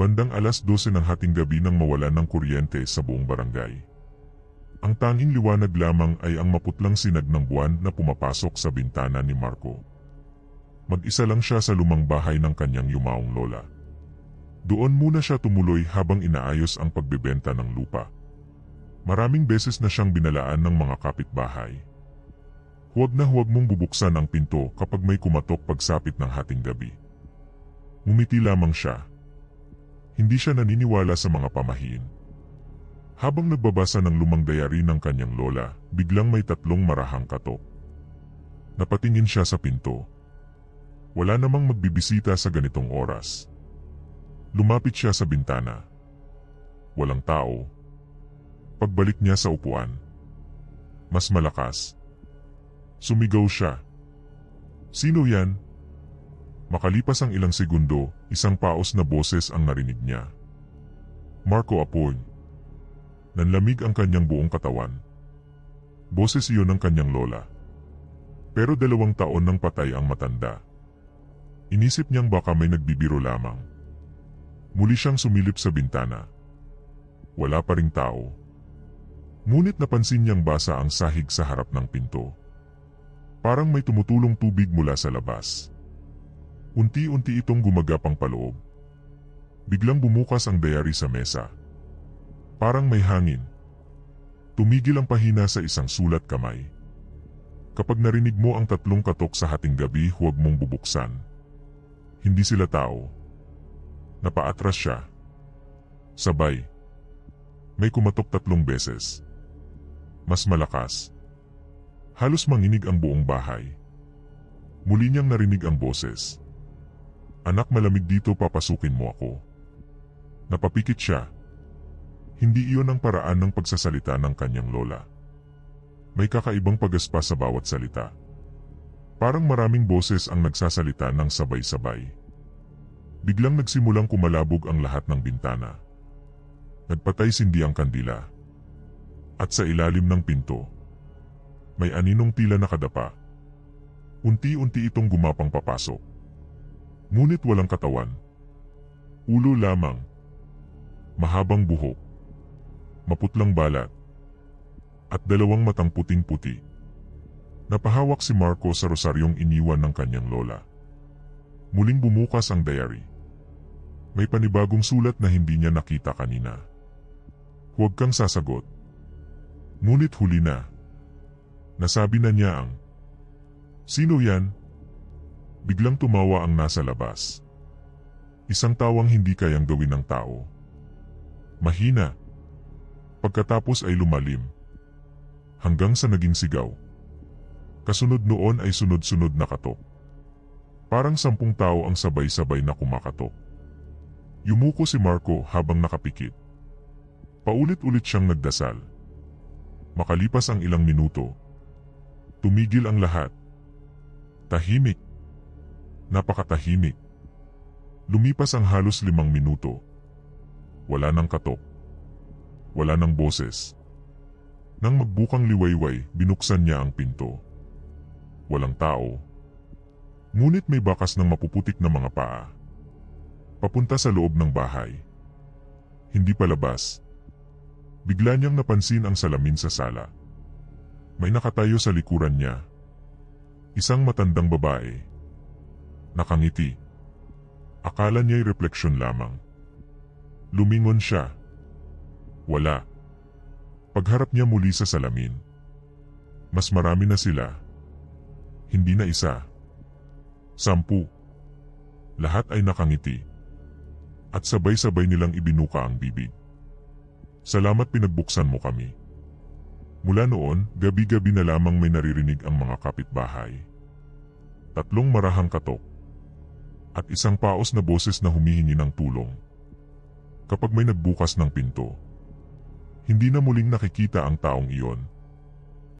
Bandang alas 12 ng hating gabi nang mawalan ng kuryente sa buong barangay. Ang tanging liwanag lamang ay ang maputlang sinag ng buwan na pumapasok sa bintana ni Marco. Mag-isa lang siya sa lumang bahay ng kanyang yumaong lola. Doon muna siya tumuloy habang inaayos ang pagbebenta ng lupa. Maraming beses na siyang binalaan ng mga kapitbahay. Huwag na huwag mong bubuksan ang pinto kapag may kumatok pagsapit ng hating gabi. Ngumiti lamang siya. Hindi siya naniniwala sa mga pamahiin. Habang nagbabasa ng lumang diary ng kanyang lola, biglang may 3 marahang katok. Napatingin siya sa pinto. Wala namang magbibisita sa ganitong oras. Lumapit siya sa bintana. Walang tao. Pagbalik niya sa upuan, mas malakas. Sumigaw siya. Sino yan? Makalipas ang ilang segundo, isang paos na boses ang narinig niya. Marco Apoy. Nanlamig ang kanyang buong katawan. Boses iyon ng kanyang lola. Pero 2 taon nang patay ang matanda. Inisip niyang baka may nagbibiro lamang. Muli siyang sumilip sa bintana. Wala pa ring tao. Ngunit napansin niyang basa ang sahig sa harap ng pinto. Parang may tumutulong tubig mula sa labas. Unti-unti itong gumagapang paloob. Biglang bumukas ang diary sa mesa. Parang may hangin. Tumigil ang pahina sa isang sulat kamay. Kapag narinig mo ang 3 katok sa hating gabi, huwag mong bubuksan. Hindi sila tao. Napaatras siya. Sabay. May kumatok 3 beses. Mas malakas. Halos manginig ang buong bahay. Muli niyang narinig ang boses. Anak, malamig dito, papasukin mo ako. Napapikit siya. Hindi iyon ang paraan ng pagsasalita ng kanyang lola. May kakaibang pagaspa sa bawat salita. Parang maraming boses ang nagsasalita ng sabay-sabay. Biglang nagsimulang kumalabog ang lahat ng bintana. Nagpatay-sindi ang kandila. At sa ilalim ng pinto, may aninong tila nakadapa. Unti-unti itong gumapang papasok. Ngunit walang katawan. Ulo lamang. Mahabang buhok. Maputlang balat. At 2 matang puting-puti. Napahawak si Marco sa rosaryong iniwan ng kanyang lola. Muling bumukas ang diary. May panibagong sulat na hindi niya nakita kanina. Huwag kang sasagot. Ngunit huli na. Nasabi na niya ang, "Sino yan?" Biglang tumawa ang nasa labas. Isang tawang hindi kayang gawin ng tao. Mahina. Pagkatapos ay lumalim. Hanggang sa naging sigaw. Kasunod noon ay sunod-sunod na katok. Parang 10 tao ang sabay-sabay na kumakatok. Yumuko si Marco habang nakapikit. Paulit-ulit siyang nagdasal. Makalipas ang ilang minuto, tumigil ang lahat. Tahimik. Napakatahimik. Lumipas ang halos 5 minuto. Wala nang katok. Wala nang boses. Nang magbukang liwayway, binuksan niya ang pinto. Walang tao. Ngunit may bakas ng mapuputik na mga paa. Papunta sa loob ng bahay. Hindi palabas. Bigla niyang napansin ang salamin sa sala. May nakatayo sa likuran niya. Isang matandang babae. Nakangiti. Akala niya'y refleksyon lamang. Lumingon siya. Wala. Pagharap niya muli sa salamin. Mas marami na sila. Hindi na 1. 10. Lahat ay nakangiti. At sabay-sabay nilang ibinuka ang bibig. Salamat, pinagbuksan mo kami. Mula noon, gabi-gabi na lamang may naririnig ang mga kapitbahay. 3 marahang katok. At isang paos na boses na humihingi ng tulong. Kapag may nagbukas ng pinto, hindi na muling nakikita ang taong iyon.